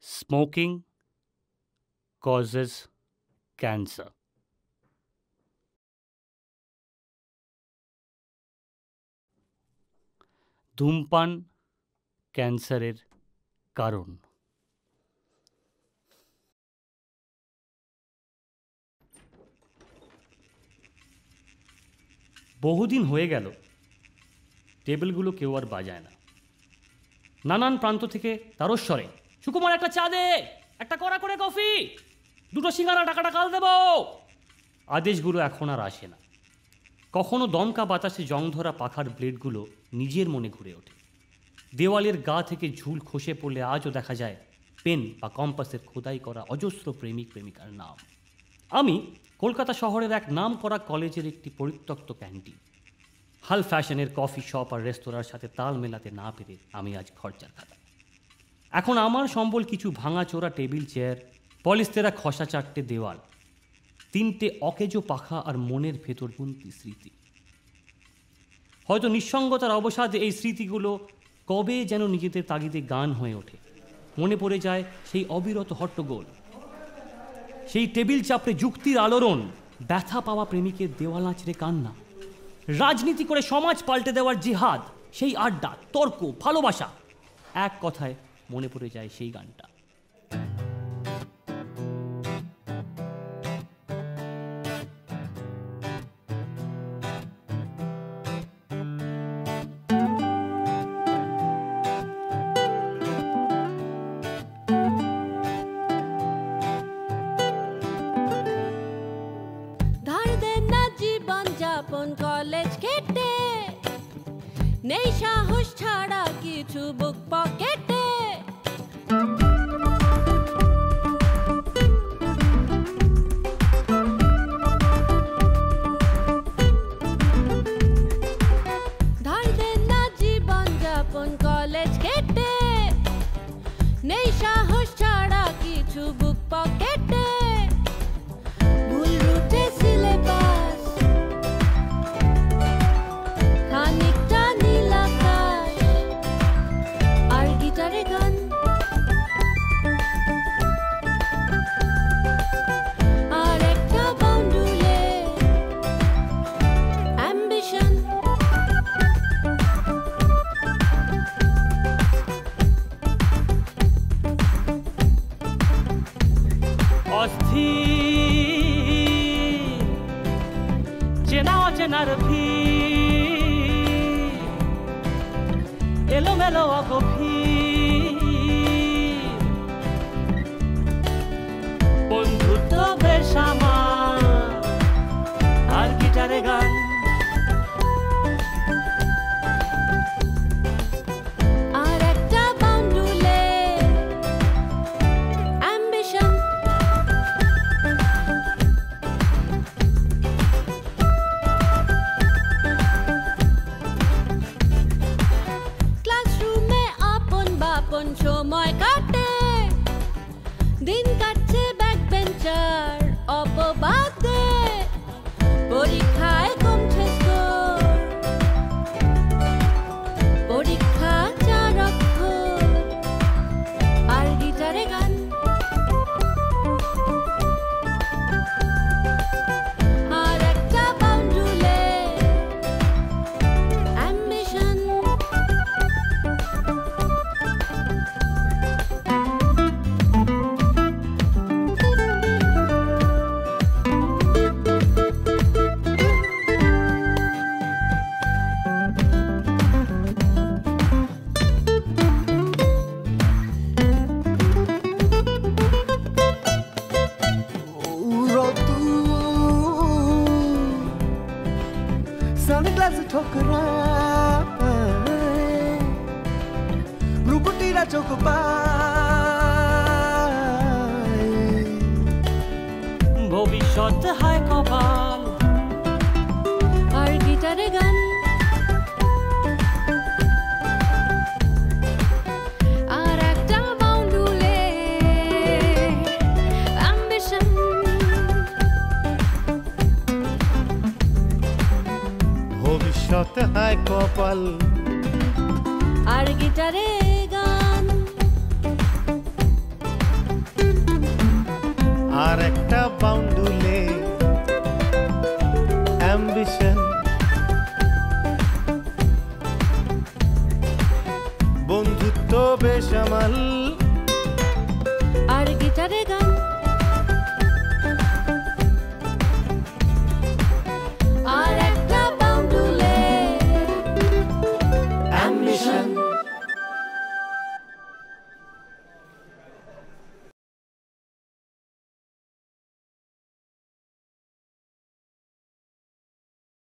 Smoking causes cancer. ধূমপান ক্যান্সারের কারণ। বহুদিন হয়ে গেল টেবিলগুলো কেউ আর বাজায় না। নানান প্রান্ত থেকে তারস্বরে, সুকুমার একটা চা দে, একটা কড়া করে কফি, দুটো সিঙ্গারা টাকাটা কাল দেব। আদেশগুলো এখন আর আসে না। কখনো দমকা বাতাসে জং ধরা পাখার ব্লেডগুলো নিজের মনে ঘুরে ওঠে। দেওয়ালের গা থেকে ঝুল খসে পড়লে আজও দেখা যায় পেন বা কম্পাসের খোদাই করা অজস্র প্রেমিক প্রেমিকার নাম। আমি কলকাতা শহরের এক নাম করা কলেজের একটি পরিত্যক্ত ক্যান্টিন। হাল ফ্যাশনের কফি শপ আর রেস্তোরাঁর সাথে তাল মেলাতে না পেরে আমি আজ খরচার খাতা। এখন আমার সম্বল কিছু ভাঙাচোরা টেবিল চেয়ার, পলিস্তেরা খসা চারটে দেওয়াল, তিনটে অকেজো পাখা আর মনের ভেতর বুনতি স্মৃতি। হয়তো নিঃসঙ্গতার অবসাদে এই স্মৃতিগুলো কবে যেন নিজেদের তাগিদে গান হয়ে ওঠে। মনে পড়ে যায় সেই অবিরত হট্টগোল, সেই টেবিল চাপড়ে যুক্তির আলোড়ন, ব্যথা পাওয়া প্রেমিকের দেওয়াল আঁচড়ে কান্না, রাজনীতি করে সমাজ পাল্টে দেওয়ার জিহাদ, সেই আড্ডা, তর্ক, ভালোবাসা। এক কথায় মনে পড়ে যায় সেই গানটা। কলেজ কেটে নেই সাহস ছাড়া কিছু বুক পকেটে। ধার দেন না জীবন যাপন কলেজ কেটে নেই সাহস ছাড়া কিছু বুক পকেটে। ভুল রুটে সিলেবাস, খানিকটা নীল আকাশ আর গিটারে গান। আর একটা বাউন্ডুলে অ্যাম্বিশন। অস্থির চেনা অচেনার ভিড়, এলোমেলো অগভীর, বন্ধুত্ব বেশ আমার আর গিটারে গান। আর একটা বাউন্ডুলে অ্যাম্বিশন। ক্লাসরুমে আপন বাপন সময় কাটে, দিন কাটছে ব্যাক বেঞ্চার অপবাদে। পরীক্ষায় কমছে স্কোর, পরীক্ষা 4 অক্ষর আর গিটারে গান। আর একটা বাউন্ডুলে অ্যাম্বিশন। Sunglasses ठोकराए, भ्रुकुटीला चोख पाए। ভবিষ্যৎ হায় কপাল আর গিটারে গান। আর একটা বাউন্ডুলে অ্যাম্বিশন। ভবিষ্যৎ হায় কপাল আর গিটারে গান। আর একটা বাউন্ডুলে অ্যাম্বিশন, বন্ধুত্ব বেসামাল আর গিটারে গান